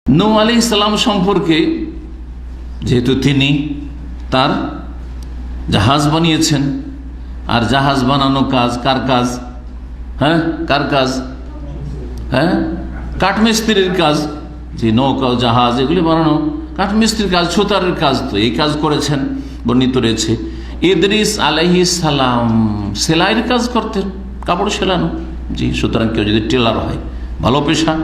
নূহ আলাইহিস সালাম সম্পর্কে, যেহেতু তিনি তার জাহাজ বানিয়েছেন, আর জাহাজ বানানো কাজ কার কাজ? কার কাজ? কাঠমিস্ত্রির কাজ। যে নৌকা জাহাজ এগুলি বানানো কাঠমিস্ত্রির কাজ, ছুতারের কাজ, তো এই কাজ করেছেন বর্ণিত রয়েছে। ইদ্রিস আলাইহিস সালাম সেলাইয়ের কাজ করতেন, কাপড় সেলানো। জি, সুতরাং কেউ যদি টেলার হয়, ভালো পেশা।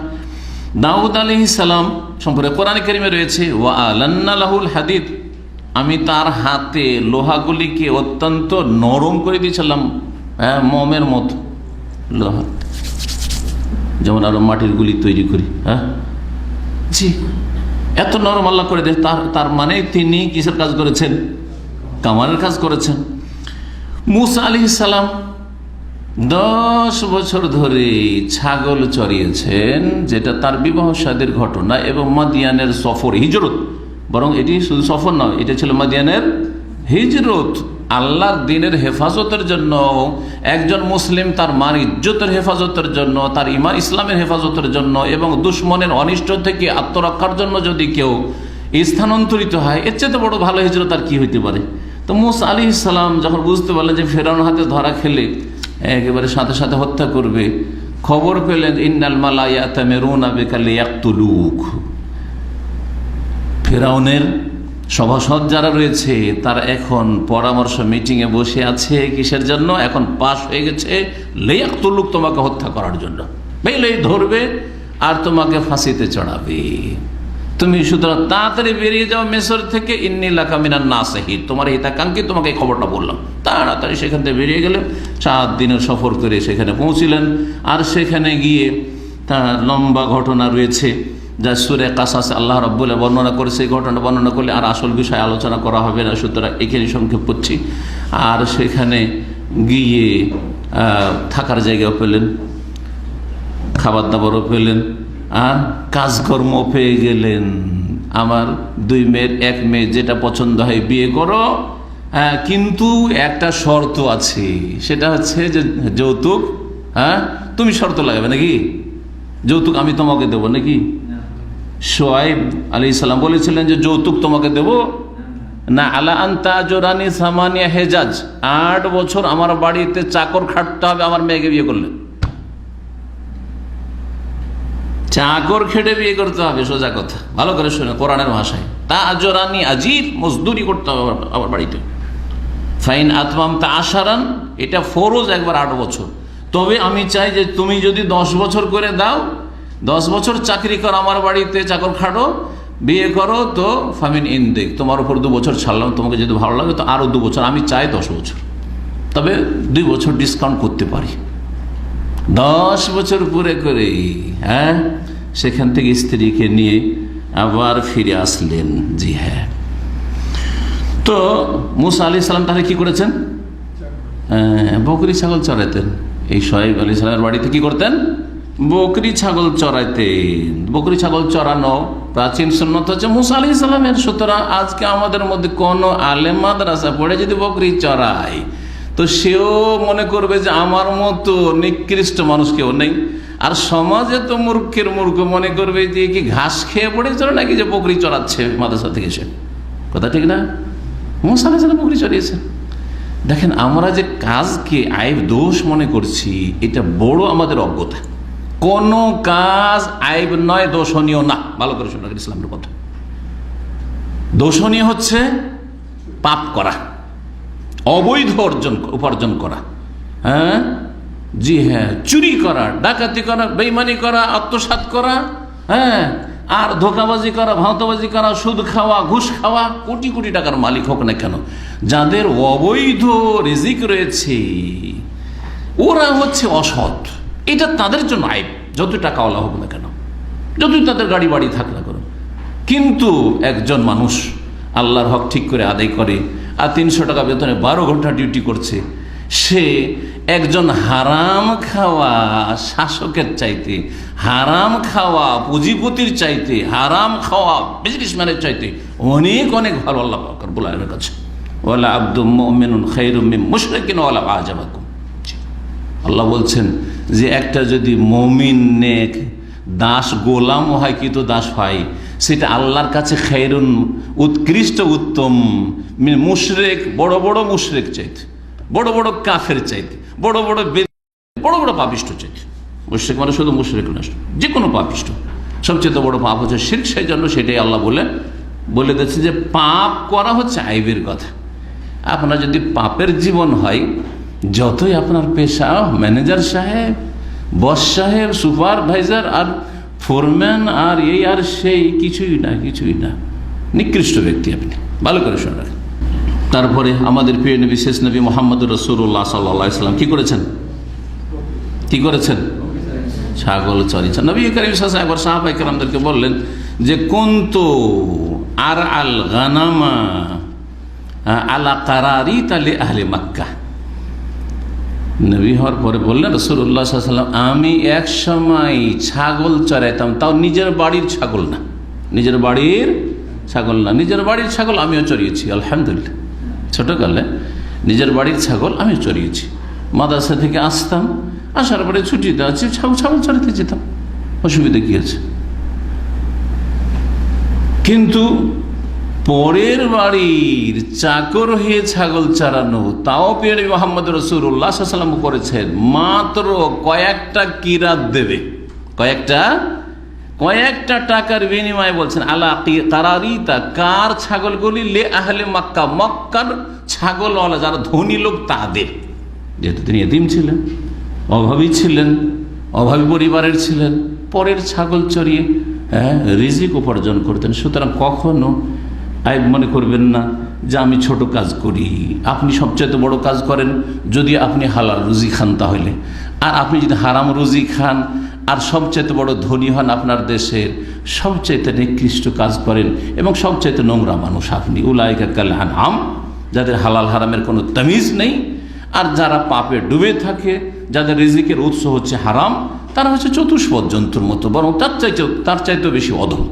দাউদ আলাইহিস সালাম সম্পর্কে কোরআন কারীমে রয়েছে, ওয়া আলান্না লাহুল হাদিদ, আমি তার হাতে লোহাগুলিকে অত্যন্ত নরম করে দিয়েছিলাম, মোমের মতো লোহা, যেমন আরো মাটির গুলি তৈরি করি। জি, এত নরম আল্লাহ করে দেয়। তার মানে তিনি কিসের কাজ করেছেন? কামানের কাজ করেছেন। মূসা আলাইহিস সালাম 10 বছর ধরে ছাগল চড়িয়েছেন, যেটা তার বিবাহ শাদীর ঘটনা এবং মাদিয়ানের সফর, হিজরত। বরং এটি শুধু সফর নয়, এটা ছিল মাদিয়ানের হিজরত। আল্লাহর দ্বীনের হেফাজতের জন্য, একজন মুসলিম তার মান ইজ্জতের হেফাজতের জন্য, তার ঈমান ইসলামের হেফাজতের জন্য এবং দুশমনের অনিষ্ট থেকে আত্মরক্ষার জন্য যদি কেউ স্থানান্তরিত হয়, এর চেয়ে বড় ভালো হিজরত আর কি হইতে পারে। তো মূসা আলাইহিস সালাম যখন বুঝতে পারলেন যে ফেরাউনের হাতে ধরা খেলে একেবারে সাথে সাথে হত্যা করবে, খবর পেলেন ইন্নাল মালায়া ইয়াতামিরুনা বিকা লিয়াকতুলুক, ফেরাউনের সভাসদ যারা রয়েছে তারা এখন পরামর্শ মিটিংয়ে বসে আছে। কিসের জন্য? এখন পাশ হয়ে গেছে লিয়াকতুলুক, তোমাকে হত্যা করার জন্য। পেলেই ধরবে আর তোমাকে ফাঁসিতে চড়াবে। তুমি সুতরাং তাড়াতাড়ি বেরিয়ে যাও মিসর থেকে, ইন্নী লাকা মিনান নাসিহিন, তোমার হিতাকাঙ্ক্ষী, তোমাকে এই খবরটা বললাম। তাড়াতাড়ি সেখান থেকে বেরিয়ে গেলেন, 4 দিনের সফর করে সেখানে পৌঁছিলেন। আর সেখানে গিয়ে তার লম্বা ঘটনা রয়েছে, যা সূরা কাসাস আল্লাহ রাব্বুল বর্ণনা করে। সেই ঘটনা বর্ণনা করলে আর আসল বিষয় আলোচনা করা হবে না, সুতরাং এখানে সংক্ষেপ করছি। আর সেখানে গিয়ে থাকার জায়গাও পেলেন, খাবার দাবারও পেলেন, আর কাজকর্ম পেয়ে গেলেন। আমার 2 মেয়ের 1 মেয়ে যেটা পছন্দ হয় বিয়ে করো, কিন্তু একটা শর্ত আছে, সেটা হচ্ছে যে যৌতুক তুমি শর্ত লাগাবে নাকি? যৌতুক আমি তোমাকে দেবো নাকি? শুআয়ব আলাইহিস সালাম বলেছিলেন যে যৌতুক তোমাকে দেব না, আলা আনতা জোরানি সামানিয়া হেজাজ, 8 বছর আমার বাড়িতে চাকর খাটতে হবে আমার মেয়েকে বিয়ে করলে। চাকর খেটে বিয়ে করতে হবে, সোজা কথা, ভালো করে শুনে কোরআনের ভাষায়। তা আজরানি, আজির, মজদুরি করতে হবে আমার বাড়িতে। ফাইন আতমাম তা আশারান, এটা ফরজ একবার 8 বছর। তবে আমি চাই যে তুমি যদি 10 বছর করে দাও, 10 বছর চাকরি করো আমার বাড়িতে, চাকর খাটো, বিয়ে করো, তো ফামিন ইনদিক, তোমার উপর 2 বছর ছাড়লাম, তোমাকে যদি ভালো লাগে তো আরো 2 বছর, আমি চাই 10 বছর, তবে 2 বছর ডিসকাউন্ট করতে পারি। 10 বছর পুরে করে সেখান থেকে স্ত্রীকে নিয়ে আবার ফিরে আসলেন। জি হ্যাঁ, তো মূসা আলাইহিস সালাম তাহলে কি করেছেন? বকরি ছাগল চড়াইতেন। এই শুআয়ব আলাইহিস সালামের বাড়িতে কি করতেন? বকরি ছাগল চড়াইতেন। বকরি ছাগল চড়ানো প্রাচীন সুন্নত হচ্ছে মূসা আলাইহিস সালামের। সুতরাং আজকে আমাদের মধ্যে কোনো আলেম মাদ্রাসা পড়ে যদি বকরি চড়ায়, তো সেও মনে করবে যে আমার মতো নিকৃষ্ট মানুষ কেউ নেই। আর সমাজে তো মূর্খের মূর্খ মনে করবে যে কি ঘাস খেয়ে পড়েছিল নাকি যে বকরি চড়াচ্ছে মাদ্রাসা থেকে সে। কথা ঠিক না? মূসা আলাইহিস সালাম বকরি চড়িয়েছেন। দেখেন, আমরা যে কাজকে আইব দোষ মনে করছি, এটা বড় আমাদের অজ্ঞতা। কোন কাজ আইব নয়, দোষণীয় না। ভালো করে শোনা ইসলামের কথা। দোষণীয় হচ্ছে পাপ করা, অবৈধ উপার্জন করা, জি হ্যাঁ, চুরি করা, ডাকাতি করা, বেঈমানি করা, আত্মসাৎ করা, আর ধোঁকাবাজি করা, ভাঁওতাবাজি করা, সুদ খাওয়া, ঘুষ খাওয়া, কোটি কোটি টাকার মালিক হোক না কেন, যাদের অবৈধ রিজিক রয়েছে ওরা হচ্ছে অসৎ। এটা তাদের জন্য আইব, যত টাকাওয়ালা হোক না কেন, যতই তাদের গাড়ি বাড়ি থাক না কেন। কিন্তু একজন মানুষ আল্লাহর হক ঠিক করে আদায় করে আর 300 টাকা বেতনে 12 ঘন্টা ডিউটি করছে, সে একজন হারাম খাওয়া শাসকের চাইতে, হারাম খাওয়া পুঁজিপতির চাইতে, হারাম খাওয়া বিজনেসম্যানের চাইতে অনেক অনেক ভালো আল্লাহ রাব্বুল আলামিনের কাছে। ওয়ালা আবদুম মুমিনুন খায়রুম মিন মুশরিকিন ওয়ালা আজাবাকুম। আল্লাহ বলছেন যে একটা যদি মুমিন নেক দাস গোলামও হয় কিন্তু দাস হয়, সেটা আল্লাহর কাছে খায়রুন, উৎকৃষ্ট উত্তম, মুশরিক, বড় বড় মুশরিক চাইতে, বড় বড় কাফের চাইতে, বড় বড় বড় বড় পাপিষ্ট চাইতে। মুশরিক মানে শুধু মুশরিক নয়, যে কোনো পাপিষ্ট। সবচেয়ে বড় পাপ হচ্ছে শিরক, সেই জন্য সেটাই আল্লাহ বলে দিচ্ছে যে পাপ করা হচ্ছে আইবের কথা। আপনার যদি পাপের জীবন হয়, যতই আপনার পেশা ম্যানেজার সাহেব, বস সাহেব, সুপারভাইজার আর ফোরম্যান আর এই আর সেই, কিছুই না, নিকৃষ্ট ব্যক্তি আপনি। ভালো করে শোনেন। তারপরে আমাদের প্রিয় নবী, শেষ নবী মুহাম্মদ রাসূলুল্লাহ সাল্লাল্লাহু আলাইহি ওয়াসাল্লাম কি করেছেন? ছাগল চড়িয়েছেন। নবী করিম সাল্লাল্লাহু আলাইহি ওয়াসাল্লাম একবার সাহাবায়ে কেরামদেরকে বললেন যে কুনতু আর আল গানামা আলা কারারিতা লি আহলি মক্কা। নবী হওয়ার পরে বললেন রাসূলুল্লাহ সাল্লাল্লাহু আলাইহি ওয়াসাল্লাম, আমি এক সময় ছাগল চড়াইতাম, তাও নিজের বাড়ির ছাগল না, নিজের বাড়ির ছাগল আমিও চড়িয়েছি। আলহামদুলিল্লাহ, ছোটকালে নিজের বাড়ির ছাগল আমিও চড়িয়েছি। মাদ্রাসা থেকে আসতাম, আসার পরে ছুটিতে আছে ছাগল চড়াতে যেতাম, অসুবিধা কি আছে? কিন্তু পরের বাড়ির চাকর হয়ে ছাগল চড়ানো, তাও প্রিয় নবী মুহাম্মদ রাসূলুল্লাহ সাল্লাল্লাহু আলাইহি ওয়াসাল্লাম করেছেন। মাত্র কয়েকটা কিরাত দেবে, কয়েকটা টাকার বিনিময়ে বলছেন আলা কারারিতা, কার ছাগলগুলি? লে আহলে মক্কা, মক্কার ছাগলওয়ালা যারা ধনী লোক তাদের। যেহেতু তিনি এতিম ছিলেন, অভাবী পরিবারের ছিলেন, পরের ছাগল চড়িয়ে রিজিক উপার্জন করতেন। সুতরাং কখনো আইব মনে করবেন না যে আমি ছোট কাজ করি। আপনি সবচেয়ে বড় কাজ করেন যদি আপনি হালাল রুজি খান তাহলে, আর আপনি যদি হারাম রুজি খান আর সবচেয়ে বড় ধনী হন, আপনার দেশের সবচেয়ে নিকৃষ্ট কাজ করেন এবং সবচেয়ে নোংরা মানুষ আপনি। উলাইকা কাল আনআম, যাদের হালাল হারামের কোনো তামিজ নেই, আর যারা পাপে ডুবে থাকে, যাদের রিজিকের উৎস হচ্ছে হারাম, তারা হচ্ছে চতুষ্পদ জন্তুর মতো, বরং তার চাইতেও বেশি অধম।